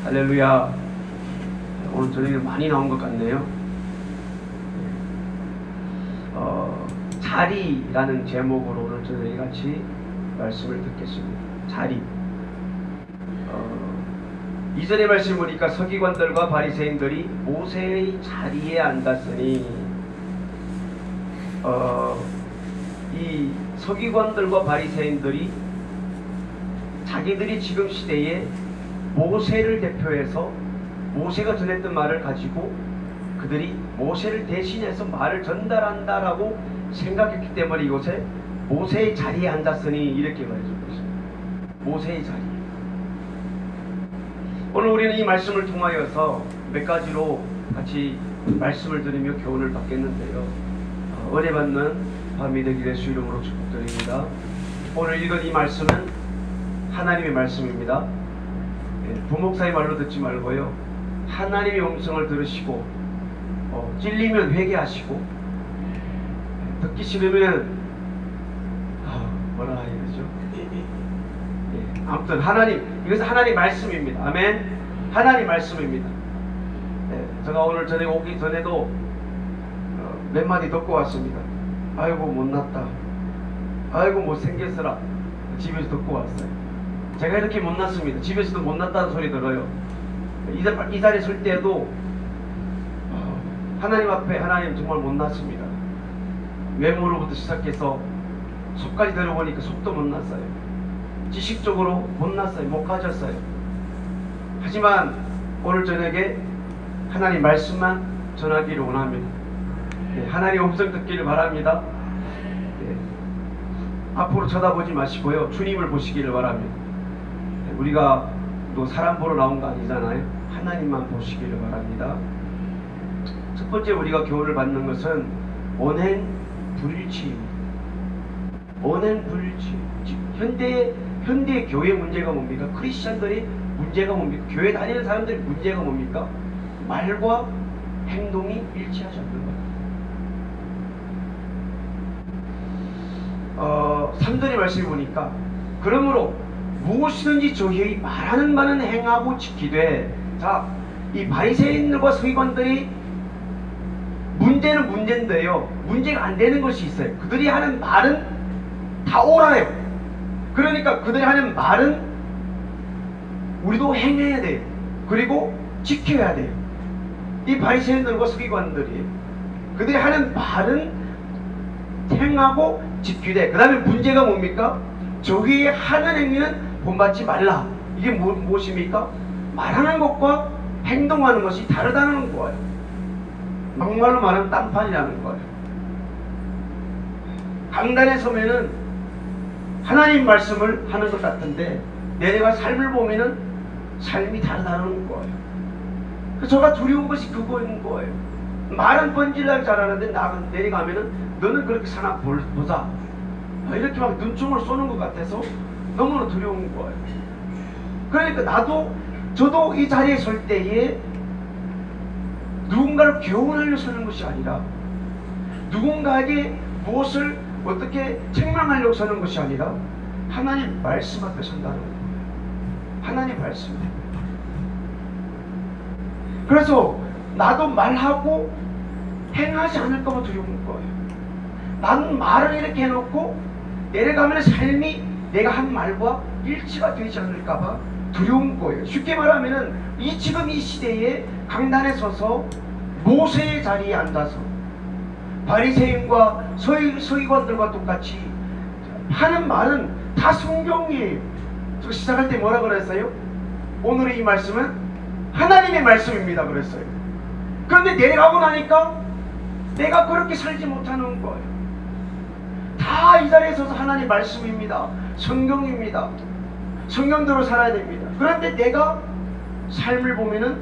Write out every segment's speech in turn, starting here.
할렐루야. 오늘 저녁에 많이 나온 것 같네요. 자리라는 제목으로 오늘 저녁에 같이 말씀을 듣겠습니다. 자리. 이전의 말씀 보니까 서기관들과 바리새인들이 모세의 자리에 앉았으니 이 서기관들과 바리새인들이 자기들이 지금 시대에 모세를 대표해서 모세가 전했던 말을 가지고 그들이 모세를 대신해서 말을 전달한다라고 생각했기 때문에 이곳에 모세의 자리에 앉았으니 이렇게 말해주고 있습니다. 모세의 자리. 오늘 우리는 이 말씀을 통하여서 몇 가지로 같이 말씀을 드리며 교훈을 받겠는데요. 은혜 받는 밤이 되기 예수 이름으로 축복드립니다. 오늘 읽은 이 말씀은 하나님의 말씀입니다. 부목사의 말로 듣지 말고요. 하나님의 음성을 들으시고 찔리면 회개하시고 듣기 싫으면 뭐라 해야 되죠? 아무튼 하나님, 이것은 하나님 말씀입니다. 아멘. 하나님 말씀입니다. 제가 오늘 저녁에 오기 전에도 몇 마디 듣고 왔습니다. 아이고 못났다, 아이고 못생겼어라. 집에서 듣고 왔어요. 제가 이렇게 못났습니다. 집에서도 못났다는 소리 들어요. 이 자리에 설 때에도 하나님 앞에 하나님 정말 못났습니다. 외모로부터 시작해서 속까지 들어보니까 속도 못났어요. 지식적으로 못났어요. 못 가졌어요. 하지만 오늘 저녁에 하나님 말씀만 전하기를 원합니다. 하나님 음성 듣기를 바랍니다. 앞으로 쳐다보지 마시고요. 주님을 보시기를 바랍니다. 우리가 또 사람 보러 나온 거 아니잖아요. 하나님만 보시기를 바랍니다. 첫 번째 우리가 교훈을 받는 것은 언행 불일치입니다. 언행 불일치. 현대의 교회 문제가 뭡니까? 크리스천들이 문제가 뭡니까? 교회 다니는 사람들이 문제가 뭡니까? 말과 행동이 일치하지 않는 거예요. 3절의 말씀을 보니까 그러므로 무엇이든지 저희의 말하는 바는 행하고 지키되. 자, 이 바리새인들과 서기관들이 문제는 문제인데요, 문제가 안 되는 것이 있어요. 그들이 하는 말은 다 옳아요. 그러니까 그들이 하는 말은 우리도 행해야 돼요. 그리고 지켜야 돼요. 이 바리새인들과 서기관들이 그들이 하는 말은 행하고 지키되, 그 다음에 문제가 뭡니까? 저희의 하는 행위는 본받지 말라. 이게 무엇입니까? 말하는 것과 행동하는 것이 다르다는 거예요. 막말로 말하면 딴판이라는 거예요. 강단에 서면은 하나님 말씀을 하는 것 같은데 내가 삶을 보면은 삶이 다르다는 거예요. 저가 두려운 것이 그거인 거예요. 말은 번질나게 잘하는데 내려가면은 너는 그렇게 사나 보자, 이렇게 막 눈총을 쏘는 것 같아서 너무나 두려운 거예요. 그러니까 저도 이 자리에 설 때에 누군가를 교훈하려 서는 것이 아니라, 누군가에게 무엇을 어떻게 책망하려고 서는 것이 아니라 하나님 말씀 앞에 선다는 거예요. 하나님 말씀. 그래서 나도 말하고 행하지 않을까봐 두려운 거예요. 나는 말을 이렇게 해놓고 내려가면 삶이 내가 한 말과 일치가 되지 않을까봐 두려운 거예요. 쉽게 말하면은 지금 이 시대에 강단에 서서 모세의 자리에 앉아서 바리새인과 서기관들과 똑같이 하는 말은 다 성경이에요. 저 시작할 때 뭐라 그랬어요? 오늘의 이 말씀은 하나님의 말씀입니다 그랬어요. 그런데 내려가고 나니까 내가 그렇게 살지 못하는 거예요. 다 이 자리에 서서 하나님 말씀입니다. 성경입니다. 성경대로 살아야 됩니다. 그런데 내가 삶을 보면은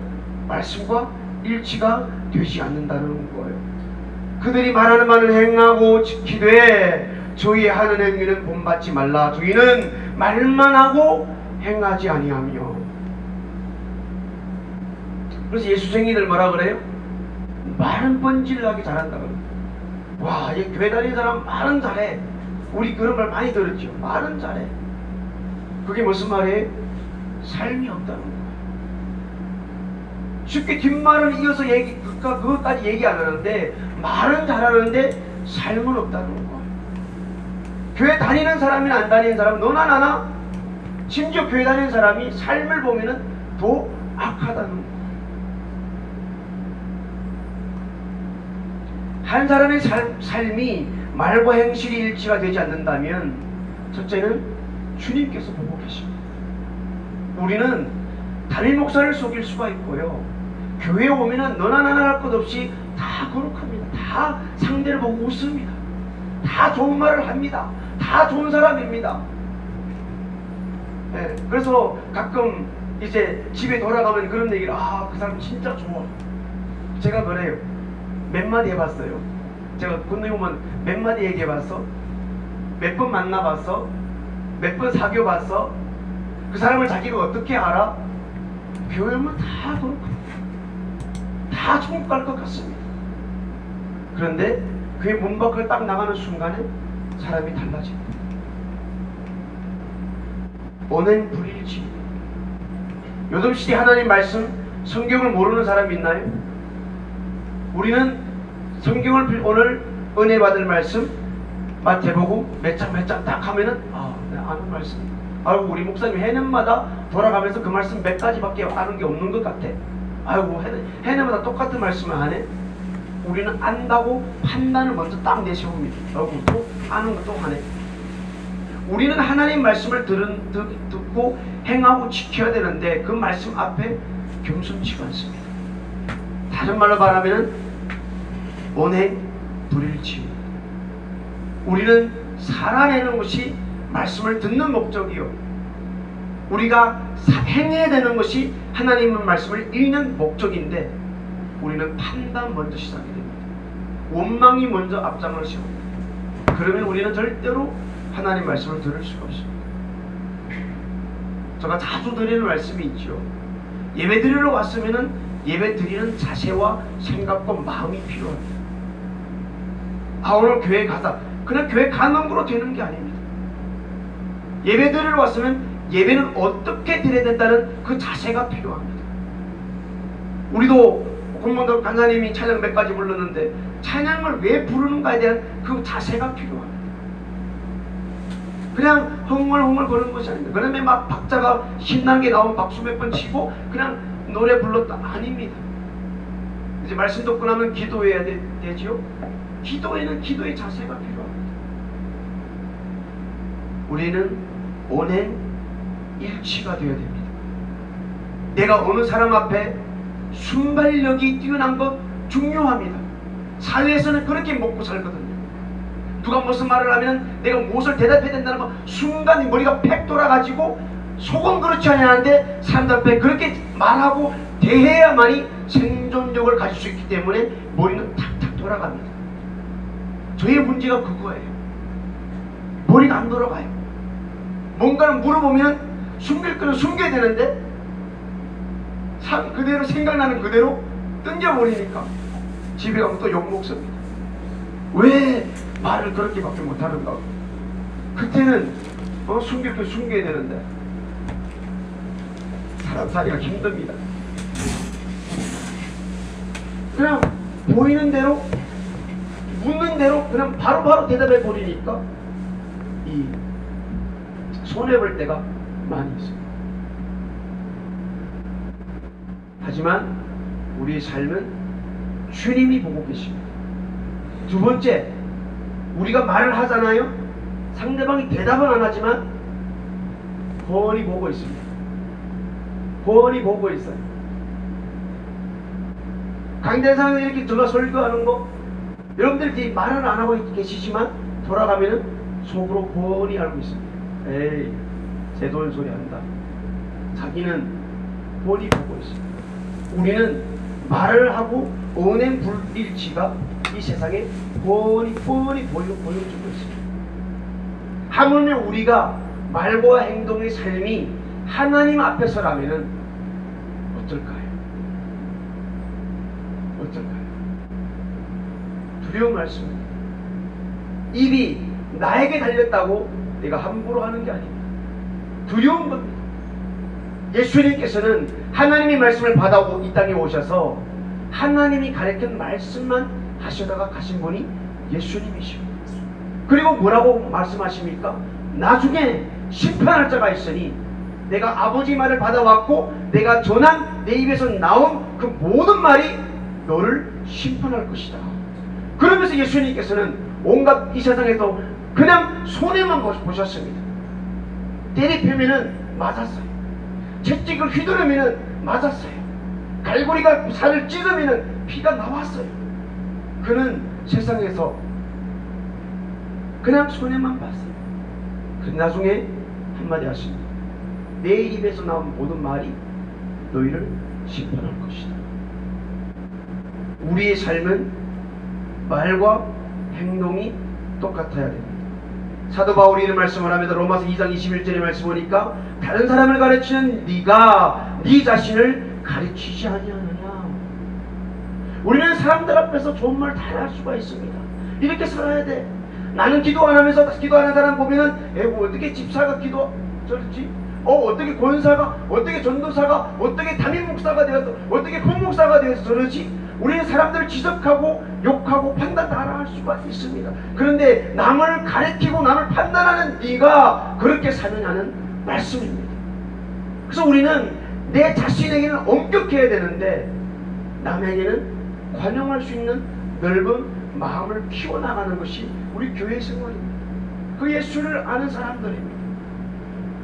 말씀과 일치가 되지 않는다는 거예요. 그들이 말하는 말은 행하고 지키되 저희 하는 행위는 본받지 말라. 저희는 말만 하고 행하지 아니하며. 그래서 예수쟁이들 뭐라 그래요? 말은 번질나게 잘한다 그래요. 와, 이 교회 다니는 사람 말은 잘해. 우리 그런 말 많이 들었죠. 말은 잘해. 그게 무슨 말이에요? 삶이 없다는 거예요. 쉽게 뒷말은 이어서 그것까지 얘기 안 하는데 말은 잘하는데 삶은 없다는 거예요. 교회 다니는 사람이나 안 다니는 사람 너나 나나 심지어 교회 다니는 사람이 삶을 보면은 더 악하다는 거예요. 한 사람의 삶이 말과 행실이 일치가 되지 않는다면 첫째는 주님께서 보고 계십니다. 우리는 담임 목사를 속일 수가 있고요. 교회에 오면은 너나 나나 할 것 없이 다 거룩합니다. 다 상대를 보고 웃습니다. 다 좋은 말을 합니다. 다 좋은 사람입니다. 네, 그래서 가끔 이제 집에 돌아가면 그런 얘기를 그 사람 진짜 좋아. 제가 그래요. 몇 마디 해봤어요. 제가 군대 오면 몇 마디 얘기해봤어? 몇 번 만나봤어? 몇 번 사귀어봤어? 그 사람을 자기가 어떻게 알아? 교회 오면 다 그렇고 다 천국 갈 것 같습니다. 그런데 교회 문 밖을 딱 나가는 순간에 사람이 달라집니다. 언행 불일치. 요즘 시대 하나님 말씀 성경을 모르는 사람이 있나요? 우리는 성경을 오늘 은혜 받을 말씀 마태복음 몇 장 딱 하면은 내가 아는 말씀. 아이고 우리 목사님 해년마다 돌아가면서 그 말씀 몇 가지밖에 아는 게 없는 것 같아. 아이고 해년마다 똑같은 말씀을 안 해? 우리는 안다고 판단을 먼저 딱 내세웁니다. 아이고 또 아는 거 또 하네. 우리는 하나님 말씀을 듣고 행하고 지켜야 되는데 그 말씀 앞에 겸손치가 않습니다. 다른 말로 말하면 언행 불일치. 우리는 살아내는 것이 말씀을 듣는 목적이요, 우리가 행해야 되는 것이 하나님의 말씀을 읽는 목적인데 우리는 판단 먼저 시작이 됩니다. 원망이 먼저 앞장을 세웁니다. 그러면 우리는 절대로 하나님 말씀을 들을 수가 없습니다. 제가 자주 드리는 말씀이 있죠. 예배 드리러 왔으면 예배 드리는 자세와 생각과 마음이 필요합니다. 오늘 교회 가자. 그냥 교회 가는 거로 되는 게 아닙니다. 예배 드리러 왔으면 예배는 어떻게 드려야 된다는 그 자세가 필요합니다. 우리도 공무원들 간사님이 찬양 몇 가지 불렀는데 찬양을 왜 부르는가에 대한 그 자세가 필요합니다. 그냥 흥얼흥얼 거리는 것이 아닙니다. 그다음에 막 박자가 신나게 나오면 박수 몇 번 치고 그냥 노래 불렀다 아닙니다. 이제 말씀 듣고 나면 기도해야 되지요. 기도에는 기도의 자세가 필요합니다. 우리는 언행 일치가 되어야 됩니다. 내가 어느 사람 앞에 순발력이 뛰어난 것 중요합니다. 사회에서는 그렇게 먹고 살거든요. 누가 무슨 말을 하면 내가 무엇을 대답해야 된다는 거 순간 머리가 팩 돌아가지고 속은 그렇지 않았는데 사람들 앞에 그렇게 말하고 대해야만이 생존력을 가질 수 있기 때문에 머리는 탁탁 돌아갑니다. 저의 문제가 그거예요. 머리가 안 돌아가요. 뭔가를 물어보면 숨길 거는 숨겨야 되는데 그대로 생각나는 그대로 던져버리니까 집에 가면 또 욕먹습니다. 왜 말을 그렇게밖에 못하는가. 그때는 숨길 거 숨겨야 되는데 사람 살기가 힘듭니다. 그냥 보이는 대로 묻는 대로 그냥 바로바로 대답해 버리니까 이 손해볼 때가 많이 있습니다. 하지만 우리의 삶은 주님이 보고 계십니다. 두 번째, 우리가 말을 하잖아요. 상대방이 대답은 안 하지만 훤히 보고 있습니다. 훤히 보고 있어요. 강대상에 이렇게 제가 설교하는 거 여러분들이 말은 안 하고 계시지만 돌아가면은 속으로 훤히 알고 있습니다. 에이, 제 돈 소리 한다. 자기는 훤히 보고 있습니다. 우리는 말을 하고 언행 불일치가 이 세상에 뻔히 보여주고 있습니다. 하물며 우리가 말과 행동의 삶이 하나님 앞에서라면은 어떨까요? 어떨까요? 두려운 말씀입니다. 입이 나에게 달렸다고 내가 함부로 하는 게 아닙니다. 두려운 겁니다. 예수님께서는 하나님의 말씀을 받아 이 땅에 오셔서 하나님이 가르친 말씀만 하시다가 가신 분이 예수님이십니다. 그리고 뭐라고 말씀하십니까? 나중에 심판할 자가 있으니 내가 아버지 말을 받아왔고 내가 전한 내 입에서 나온 그 모든 말이 너를 심판할 것이다. 그러면서 예수님께서는 온갖 이 세상에서 그냥 손해만 보셨습니다. 때리펴면은 맞았어요. 채찍을 휘두르면은 맞았어요. 갈고리가 살을 찢으면은 피가 나왔어요. 그는 세상에서 그냥 손해만 봤어요. 그 나중에 한마디 하십니다. 내 입에서 나온 모든 말이 너희를 심판할 것이다. 우리의 삶은 말과 행동이 똑같아야 됩니다. 사도 바울이 이런 말씀을 하면서 로마서 2장 21절의 말씀 보니까 다른 사람을 가르치는 네가 네 자신을 가르치지 아니하느냐. 우리는 사람들 앞에서 좋은 말 다 할 수가 있습니다. 이렇게 살아야 돼. 나는 기도 안 하면서 기도하는 사람 보면은 어떻게 집사가 기도 저렇지? 어떻게 권사가, 어떻게 전도사가, 어떻게 담임 목사가 되어서, 어떻게副목사가 되어서 저러지? 우리는 사람들을 지적하고 욕하고 판단 다 할 수가 있습니다. 그런데 남을 가리키고 남을 판단하는 네가 그렇게 사느냐는 말씀입니다. 그래서 우리는 내 자신에게는 엄격해야 되는데 남에게는 관용할 수 있는 넓은 마음을 키워나가는 것이 우리 교회 생활입니다. 그 예수를 아는 사람들입니다.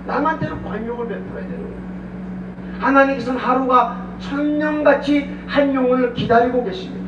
남한테는 관용을 베풀어야 되는 거예요. 하나님께서는 하루가 천년같이 한 영혼을 기다리고 계십니다.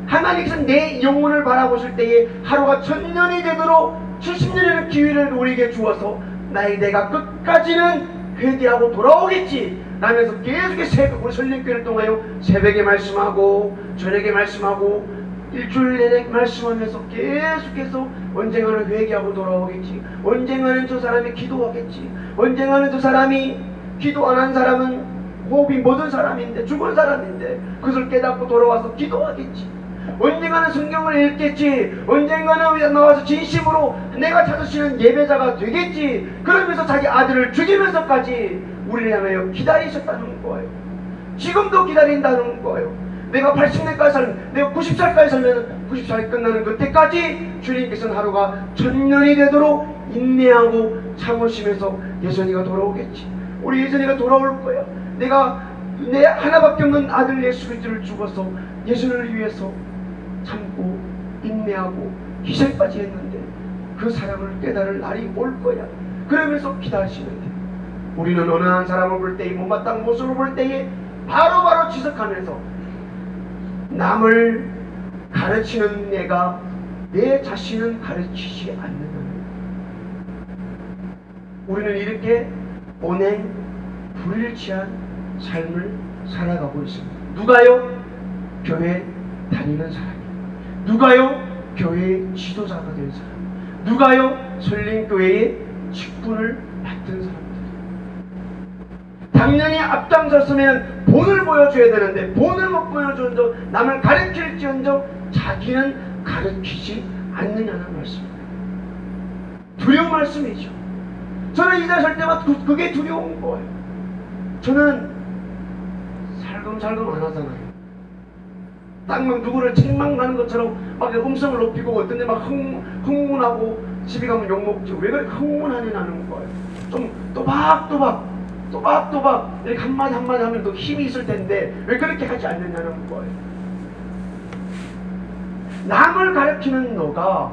하나님께서는 내 영혼을 바라보실 때에 하루가 천년이 되도록 70년의 기회를 우리에게 주어서 내가 끝까지는 회개하고 돌아오겠지 라면서 계속해서 우리 설립교회를 통하여 새벽에 말씀하고 저녁에 말씀하고 일주일 내내 말씀하면서 계속해서 언젠가는 회개하고 돌아오겠지, 언젠가는 저 사람이 기도하겠지, 언젠가는 저 사람이 기도 안 한 사람은 호흡이 멎은 사람인데 죽은 사람인데 그것을 깨닫고 돌아와서 기도하겠지, 언젠가는 성경을 읽겠지, 언젠가는 나와서 진심으로 내가 찾으시는 예배자가 되겠지. 그러면서 자기 아들을 죽이면서까지 우리를 향하여 기다리셨다는 거예요. 지금도 기다린다는 거예요. 내가 80년까지 살면, 내가 90살까지 살면 90살이 끝나는 그때까지 주님께서는 하루가 천년이 되도록 인내하고 참으시면서 예선이가 돌아오겠지. 우리 예선이가 돌아올 거야. 내가 내 하나밖에 없는 아들 예수 그리스도를 죽어서 예선을 위해서 참고 인내하고 희생까지 했는데 그 사랑을 깨달을 날이 올 거야. 그러면서 기다리시는데 우리는 어느 한 사람을 볼 때에 못마땅한 모습을 볼 때에 바로바로 지적하면서 남을 가르치는 내가 내 자신은 가르치지 않는다는, 우리는 이렇게 온행 불일치한 삶을 살아가고 있습니다. 누가요? 교회 다니는 사람이, 누가요? 교회의 지도자가 된 사람, 누가요? 설림교회의 직분을 맡은 사람들. 당연히 앞장섰으면 본을 보여줘야 되는데 본을 못 보여줘도 남을 가르칠지언정 자기는 가르치지 않느냐는 말씀입니다. 두려운 말씀이죠. 저는 이 자리에 설 때마다 그게 두려운 거예요. 저는 살금살금 안 하잖아요. 딱 막 누구를 책망하는 것처럼 막 음성을 높이고 어떤 데 막 흥분하고 집에 가면 욕먹지. 왜 그렇게 흥분하냐는 거예요. 좀 또박또박 이렇게 한마디 하면 또 힘이 있을 텐데 왜 그렇게 하지 않느냐는 거예요. 남을 가르치는 너가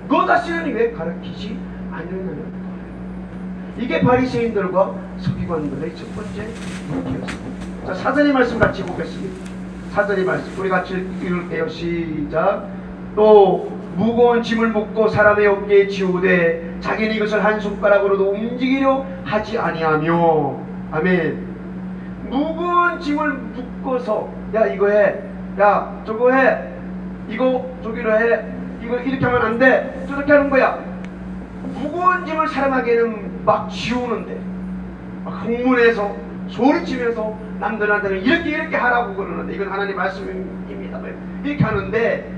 너 자신은 왜 가르치지 않느냐는 거예요. 이게 바리새인들과 서기관들의 첫 번째 문제였습니다. 자, 사전의 말씀 같이 보겠습니다. 사전의 말씀 우리 같이 읽을게요. 시작. 또 무거운 짐을 묶고 사람의 어깨에 지우되 자기는 이것을 한 손가락으로도 움직이려 하지 아니하며. 아멘. 무거운 짐을 묶어서 야 이거 해, 야 저거 해, 이거 저기로 해, 이거 이렇게 하면 안 돼, 저렇게 하는 거야. 무거운 짐을 사람에게는 막 지우는데 막 흥분해서 소리치면서 남들한테는 이렇게 하라고 그러는데 이건 하나님 말씀입니다. 이렇게 하는데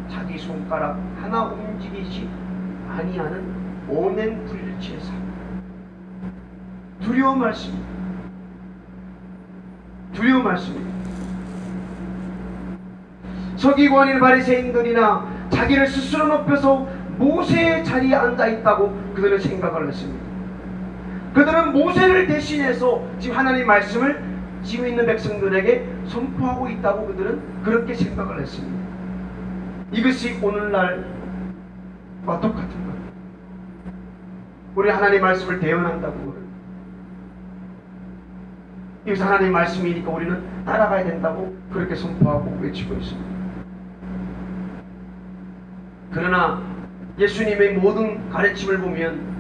자기 손가락 하나 움직이지 아니하는 오냉불일치의 삶. 두려운 말씀입니다. 두려운 말씀입니다. 서기관인 바리새인들이나 자기를 스스로 높여서 모세의 자리에 앉아있다고 그들은 생각을 했습니다. 그들은 모세를 대신해서 지금 하나님 말씀을 지금 있는 백성들에게 선포하고 있다고 그들은 그렇게 생각을 했습니다. 이것이 오늘날과 똑같은 것. 우리 하나님 말씀을 대언한다고 이것이 하나님 말씀이니까 우리는 따라가야 된다고 그렇게 선포하고 외치고 있습니다. 그러나 예수님의 모든 가르침을 보면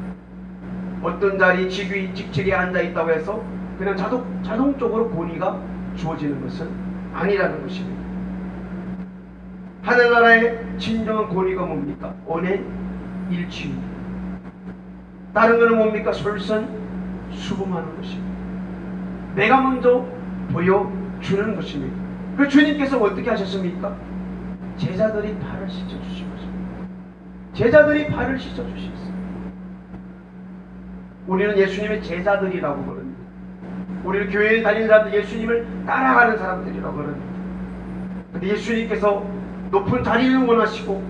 어떤 자리 직책에 앉아있다고 해서 그냥 자동적으로 권위가 주어지는 것은 아니라는 것입니다. 하늘나라의 진정한 권위가 뭡니까? 언행일치입니다. 다른 것은 뭡니까? 솔선수범하는 것입니다. 내가 먼저 보여주는 것입니다. 그 주님께서 어떻게 하셨습니까? 제자들이 발을 씻어주신 것입니다. 제자들이 발을 씻어주셨어요. 우리는 예수님의 제자들이라고 부릅니다. 우리는 교회에 다니는 사람들, 예수님을 따라가는 사람들이라고 부릅니다. 근데 예수님께서 높은 자리를 원하시고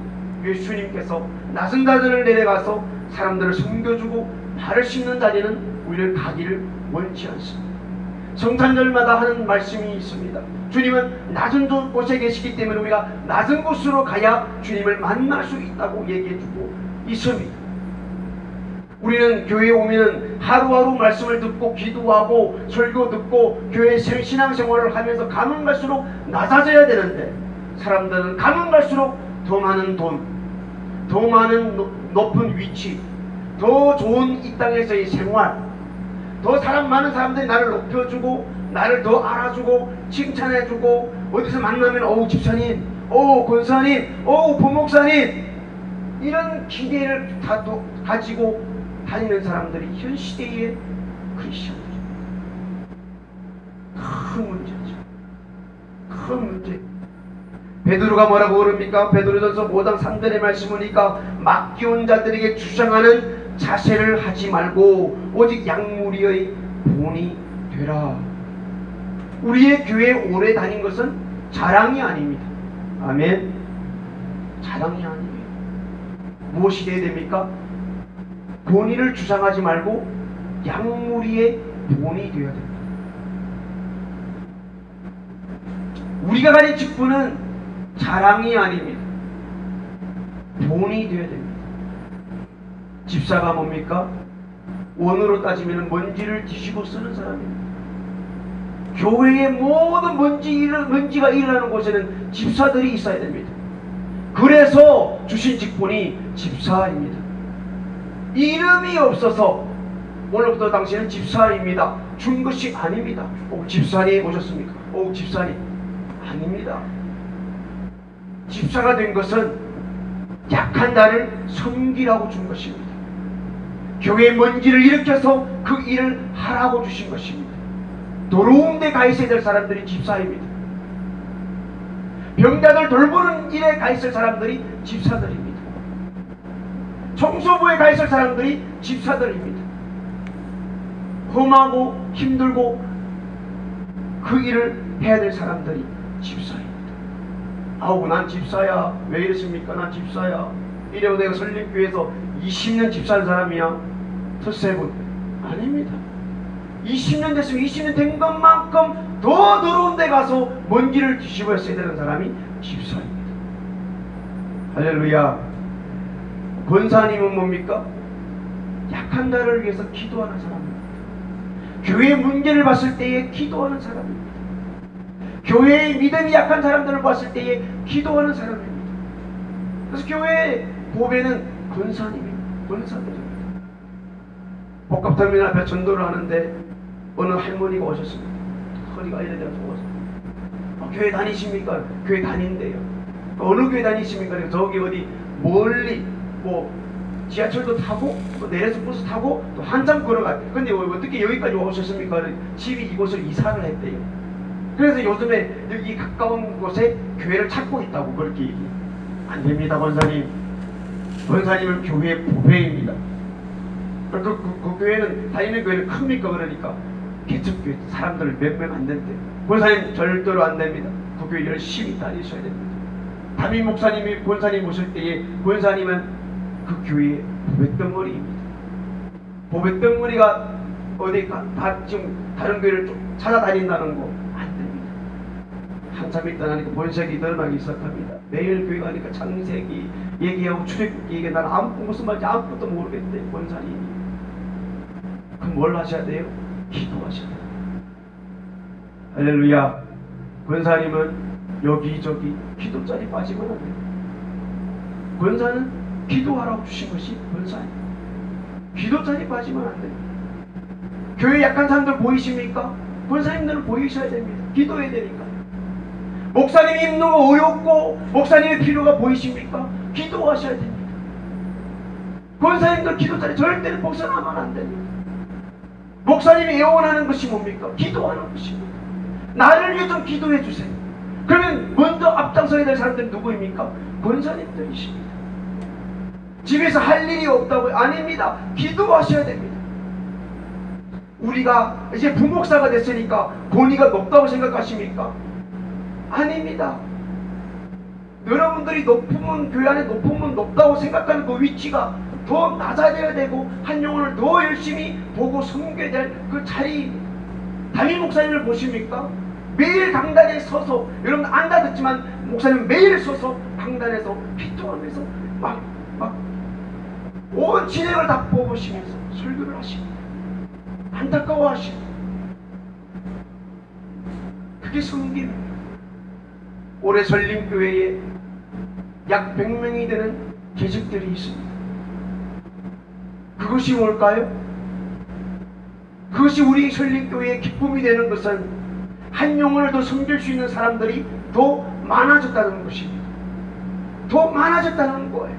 예수님께서 낮은 자들을 내려가서 사람들을 섬겨주고 발을 씻는 자리는 우리를 가기를 원치 않습니다. 성탄절마다 하는 말씀이 있습니다. 주님은 낮은 곳에 계시기 때문에 우리가 낮은 곳으로 가야 주님을 만날 수 있다고 얘기해주고 있습니다. 우리는 교회에 오면 하루하루 말씀을 듣고 기도하고 설교 듣고 교회 신앙생활을 하면서 가면 갈수록 낮아져야 되는데 사람들은 가면 갈수록 더 많은 돈, 더 많은 높은 위치, 더 좋은 이 땅에서의 생활, 더 많은 사람들이 나를 높여주고 나를 더 알아주고 칭찬해주고 어디서 만나면 어우 집사님, 어우 권사님, 어우 부목사님 이런 기대를 가지고 다니는 사람들이 현 시대의 크리스천들입니다. 큰 문제죠. 큰 문제. 베드로가 뭐라고 그럽니까? 베드로전서 5장 3절의 말씀이니까 맡겨온 자들에게 주장하는 자세를 하지 말고 오직 양무리의 본이 되라. 우리의 교회에 오래 다닌 것은 자랑이 아닙니다. 아멘. 자랑이 아니에요. 무엇이 되어야 됩니까? 본의를 주장하지 말고 양무리의 본이 되어야 됩니다. 우리가 가진 직분은 자랑이 아닙니다. 본이 되어야 됩니다. 집사가 뭡니까? 원어로 따지면 먼지를 뒤집어 쓰는 사람입니다. 교회의 모든 먼지가 일어나는 곳에는 집사들이 있어야 됩니다. 그래서 주신 직분이 집사입니다. 이름이 없어서 오늘부터 당신은 집사입니다 준 것이 아닙니다. 집사님 오셨습니까? 집사님 아닙니다. 집사가 된 것은 약한 자를 섬기라고 준 것입니다. 교회의 먼지를 일으켜서 그 일을 하라고 주신 것입니다. 더러운 데 가 있어야 될 사람들이 집사입니다. 병자들 돌보는 일에 가 있을 사람들이 집사들입니다. 청소부에 가 있을 사람들이 집사들입니다. 험하고 힘들고 그 일을 해야 될 사람들이 집사입니다. 아우 난 집사야. 왜 이러십니까? 난 집사야. 이래고 내가 설립교회에서 20년 집사한 사람이야. 텃세분 아닙니다. 20년 됐으면 20년 된 것만큼 더 더러운 데 가서 먼지를 뒤집어 써야 되는 사람이 집사입니다. 할렐루야. 권사님은 뭡니까? 약한 자를 위해서 기도하는 사람입니다. 교회의 문제를 봤을 때에 기도하는 사람입니다. 교회의 믿음이 약한 사람들을 봤을 때에 기도하는 사람입니다. 그래서 교회의 보배는 권사님입니다. 권사들입니다. 복합터미널 앞에 전도를 하는데 어느 할머니가 오셨습니다. 허리가 이래 돼서 오셨습니다. 교회 다니십니까? 교회 다닌대요. 어느 교회 다니십니까? 저기 어디 멀리 지하철도 타고 또 내려서 버스 타고 또 한참 걸어갔대요. 근데 어떻게 여기까지 오셨습니까? 집이 이곳을 이사를 했대요. 그래서 요즘에 여기 가까운 곳에 교회를 찾고 있다고 그렇게 얘기해요. 안 됩니다, 권사님. 권사님은 교회의 보배입니다. 그 교회는 다니는 교회는 큽니까? 그러니까 개척교회 사람들 몇 명 안 된대요. 권사님 절대로 안 됩니다. 그 교회 열심히 다니셔야 됩니다. 담임 목사님이 권사님 오실 때에 권사님은 그 교회의 보뱃덩어리입니다. 보뱃덩어리가 어디 지금 다른 교회를 좀 찾아다닌다는 거 안 됩니다. 한참 있다 나니까 본색이 드러나기 시작합니다. 매일 교회 가니까 창세기 얘기하고 출애굽기 얘기, 나는 무슨 말인지 아무것도 모르겠대 권사님이. 그럼 뭘 하셔야 돼요? 기도하셔야 돼요. 할렐루야. 권사님은 여기저기 기도자리 빠지면 안 돼요. 권사는 기도하라고 주신 것이 권사예요. 기도자리 빠지면 안 돼요. 교회 약한 사람들 보이십니까? 권사님들은 보이셔야 됩니다. 기도해야 되니까. 목사님이 힘든 거 어렵고 목사님의 필요가 보이십니까? 기도하셔야 됩니다. 권사님들 기도자리 절대로 벗어나면 안 됩니다. 목사님이 애원하는 것이 뭡니까? 기도하는 것입니다. 나를 위해 좀 기도해 주세요. 그러면 먼저 앞장서야 될 사람들은 누구입니까? 권사님들이십니다. 집에서 할 일이 없다고? 아닙니다. 기도하셔야 됩니다. 우리가 이제 부목사가 됐으니까 권위가 높다고 생각하십니까? 아닙니다. 여러분들이 높으면, 교회 안에 높으면 높다고 생각하는 그 위치가 더 낮아져야 되고 한 영혼을 더 열심히 보고 섬겨야 될 그 자리. 담임 목사님을 보십니까? 매일 강단에 서서, 여러분 안 다 듣지만 목사님 매일 서서 강단에서 피통하면서 막 온 진행을 다 뽑으시면서 설교를 하십니다. 안타까워하십니다. 그게 섬김입니다. 올해 설림교회에 약 100명이 되는 계집들이 있습니다. 그것이 뭘까요? 그것이 우리 설림교회의 기쁨이 되는 것은 한 영혼을 더 섬길 수 있는 사람들이 더 많아졌다는 것입니다. 더 많아졌다는 거예요.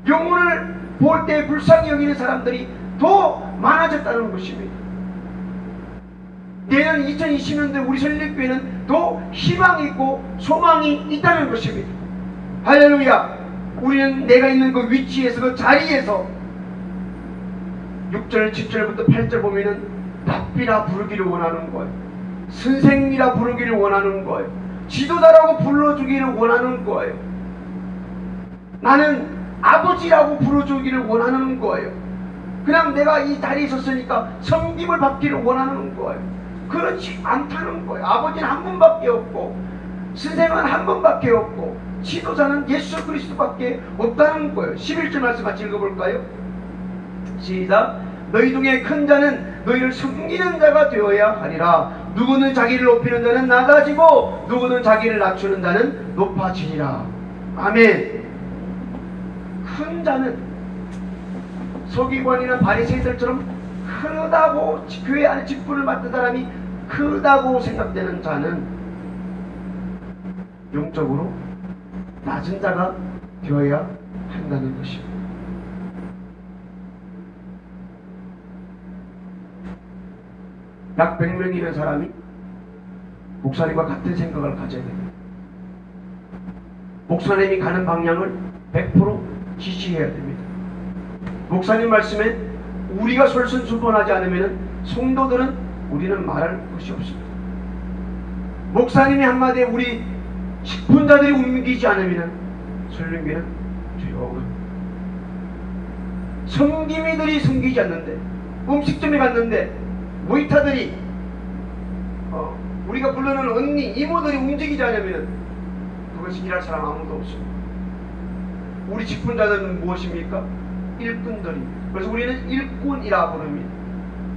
영혼을 볼 때 불쌍히 여기는 사람들이 더 많아졌다는 것입니다. 내년 2020년도에 우리 설립교회는 더 희망이 있고 소망이 있다는 것입니다. 할렐루야. 우리는 내가 있는 그 위치에서, 그 자리에서 6절 7절부터 8절 보면은 rab비라 부르기를 원하는 거예요. 선생이라 부르기를 원하는 거예요. 지도자라고 불러주기를 원하는 거예요. 나는 아버지라고 불러주기를 원하는 거예요. 그냥 내가 이 자리에 있었으니까 섬김을 받기를 원하는 거예요. 그렇지 않다는 거예요. 아버지는 한 분밖에 없고 선생은 한 분밖에 없고 지도자는 예수 그리스도밖에 없다는 거예요. 11절 말씀 같이 읽어볼까요? 시작. 너희 중에 큰 자는 너희를 섬기는 자가 되어야 하리라. 누구는 자기를 높이는 자는 낮아지고 누구는 자기를 낮추는 자는 높아지리라. 아멘. 큰 자는 서기관이나 바리새인들처럼 크다고, 교회 안에 직분을 맡은 사람이 크다고 생각되는 자는 영적으로 낮은 자가 되어야 한다는 것입니다. 약 100명이라는 사람이 목사님과 같은 생각을 가져야 됩니다. 목사님이 가는 방향을 100% 지지해야 됩니다. 목사님 말씀에 우리가 솔선수범하지 않으면 성도들은 우리는 말할 것이 없습니다. 목사님이 한마디에 우리 직분자들이 움직이지 않으면 설림교회는 조용합니다. 섬김이들이 섬기지 않는데, 음식점에 갔는데 모이타들이 우리가 부르는 언니, 이모들이 움직이지 않으면 그것이 일할 사람 아무도 없습니다. 우리 직분자들은 무엇입니까? 일꾼들입니다. 그래서 우리는 일꾼이라 부릅니다.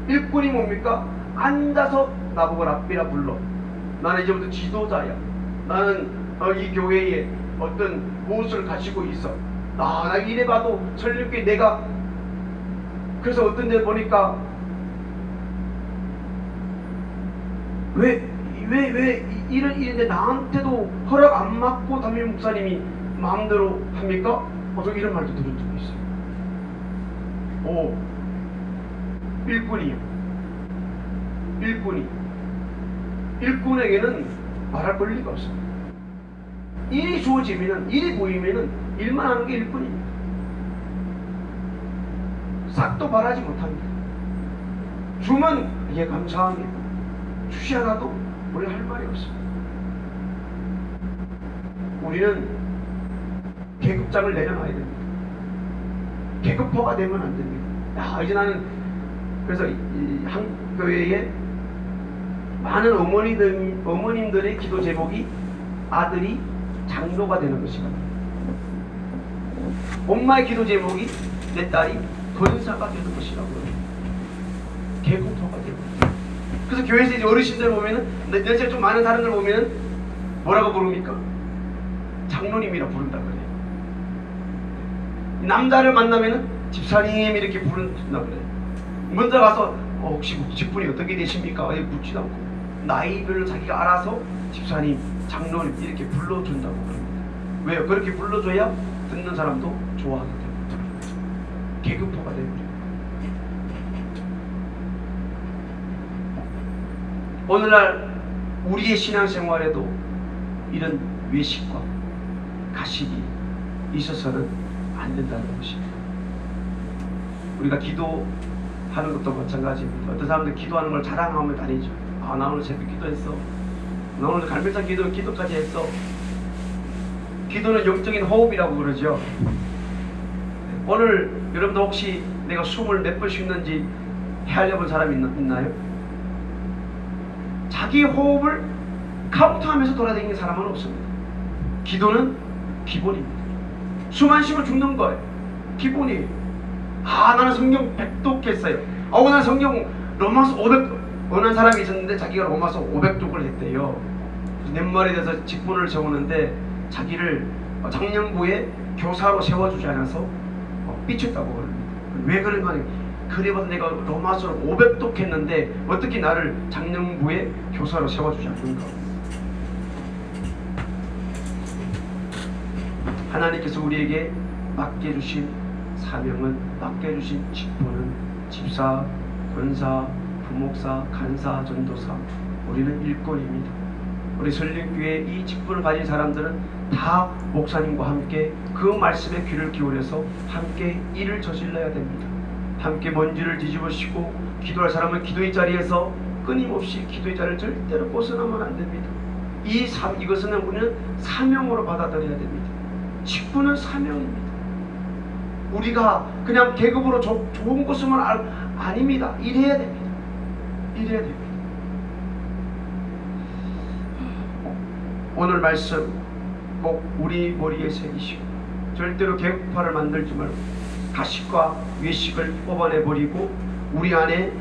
일꾼이 뭡니까? 앉아서 나보고 rab비라 불러. 나는 이제부터 지도자야. 나는 이 교회에 어떤 무엇을 가지고 있어. 나 이래봐도 설립교회 내가, 그래서 어떤 데 보니까 왜 이런 일인데 나한테도 허락 안 받고 담임 목사님이 마음대로 합니까? 저 이런 말도 들은 적이 있어요. 일꾼이요. 일꾼에게는 말할 권리가 없습니다. 일이 주어지면은, 일이 보이면은 일만 하는 게 일꾼입니다. 싹도 바라지 못합니다. 주면 예 감사합니다. 주시 않아도 우리 할 말이 없습니다. 우리는 계급장을 내려놔야 됩니다. 계급화가 되면 안 됩니다. 야, 이제 나는 그래서 이 한교회에 많은 어머님들의 기도 제목이 아들이 장로가 되는 것이다. 엄마의 기도 제목이 내 딸이 권사가 되는 것이라고 해요. 계급화가 되는 거예요. 그래서 교회에서 이제 어르신들 보면은, 내가 좀 많은 사람들 보면은 뭐라고 부릅니까? 장로님이라 부른다 그래요. 남자를 만나면은 집사님 이렇게 부른다 그래요. 먼저 가서 혹시 직분이 어떻게 되십니까? 묻지도 않고 나이별로 자기가 알아서 집사님, 장로님 이렇게 불러준다고 합니다. 왜요? 그렇게 불러줘야 듣는 사람도 좋아하게 됩니다. 계급화가 됩니다. 오늘날 우리의 신앙생활에도 이런 외식과 가식이 있어서는 안 된다는 것입니다. 우리가 기도하는 것도 마찬가지입니다. 어떤 사람들 기도하는 걸 자랑하면 다니죠. 아, 나 오늘 새벽 기도했어. 나 오늘 갈매산 기도까지 했어. 기도는 영적인 호흡이라고 그러죠. 오늘 여러분들 혹시 내가 숨을 몇 번 쉬는지 헤아려본 사람이 있나요? 자기 호흡을 카운트하면서 돌아다니는 사람은 없습니다. 기도는 기본입니다. 숨 안 쉬면 죽는 거예요. 기본이에요. 아, 나는 성경 100독했어요. 나는 성경 로마서 500독. 어느 사람이 있었는데 자기가 로마서 500독을 했대요. 넷말에 대해서 직분을 적었는데 자기를 장년부에 교사로 세워주지 않아서 삐쳤다고 그럽니다. 왜 그런가 하니, 그래봐서 내가 로마서를 500독 했는데 어떻게 나를 장년부에 교사로 세워주지 않는가. 하나님께서 우리에게 맡겨주신 사명은, 맡겨주신 직분은 집사, 권사, 부목사, 간사, 전도사, 우리는 일꾼입니다. 우리 설령교회 이 직분을 가진 사람들은 다 목사님과 함께 그 말씀에 귀를 기울여서 함께 일을 저질러야 됩니다. 함께 먼지를 뒤집으시고, 기도할 사람은 기도의 자리에서 끊임없이 기도의 자리를 절대로 벗어나면 안 됩니다. 이것은 우리는 사명으로 받아들여야 됩니다. 직분은 사명입니다. 우리가 그냥 계급으로 좋은 것으로만 아닙니다. 일해야 됩니다. 일해야 됩니다. 오늘 말씀 꼭 우리 머리에 새기시고, 절대로 계급화를 만들지 말고 가식과 외식을 뽑아내버리고 우리 안에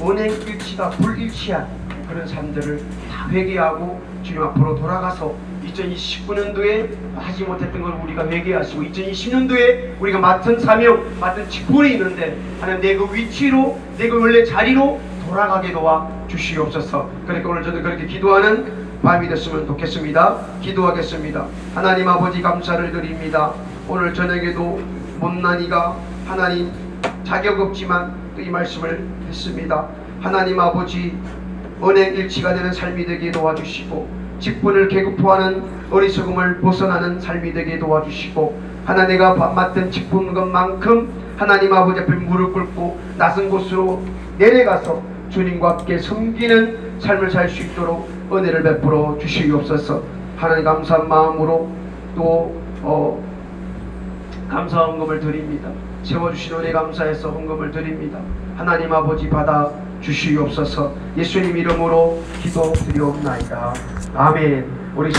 언행일치가 불일치한 그런 삶들을 다 회개하고 주님 앞으로 돌아가서 2029년도에 하지 못했던 걸 우리가 회개하시고, 2020년도에 우리가 맡은 사명, 맡은 직분이 있는데 하나님 내 그 위치로, 내 그 원래 자리로 돌아가게 도와 주시옵소서. 그러니까 오늘 저도 그렇게 기도하는 밤이 됐으면 좋겠습니다. 기도하겠습니다. 하나님 아버지, 감사를 드립니다. 오늘 저녁에도 못난이가 하나님 자격 없지만 또 이 말씀을 했습니다. 하나님 아버지, 언행일치가 되는 삶이 되게 도와주시고, 직분을 계급화하는 어리석음을 벗어나는 삶이 되게 도와주시고, 하나 내가 맡은 직분 것만큼 하나님 아버지 앞에 무릎 꿇고 낯선 곳으로 내려가서 주님과 함께 섬기는 삶을 살 수 있도록 은혜를 베풀어 주시옵소서. 하나님 감사한 마음으로 또 감사 헌금을 드립니다. 세워주신 은혜 감사해서 헌금을 드립니다. 하나님 아버지 받아 주시옵소서. 예수님 이름으로 기도드리옵나이다. 아멘. 우리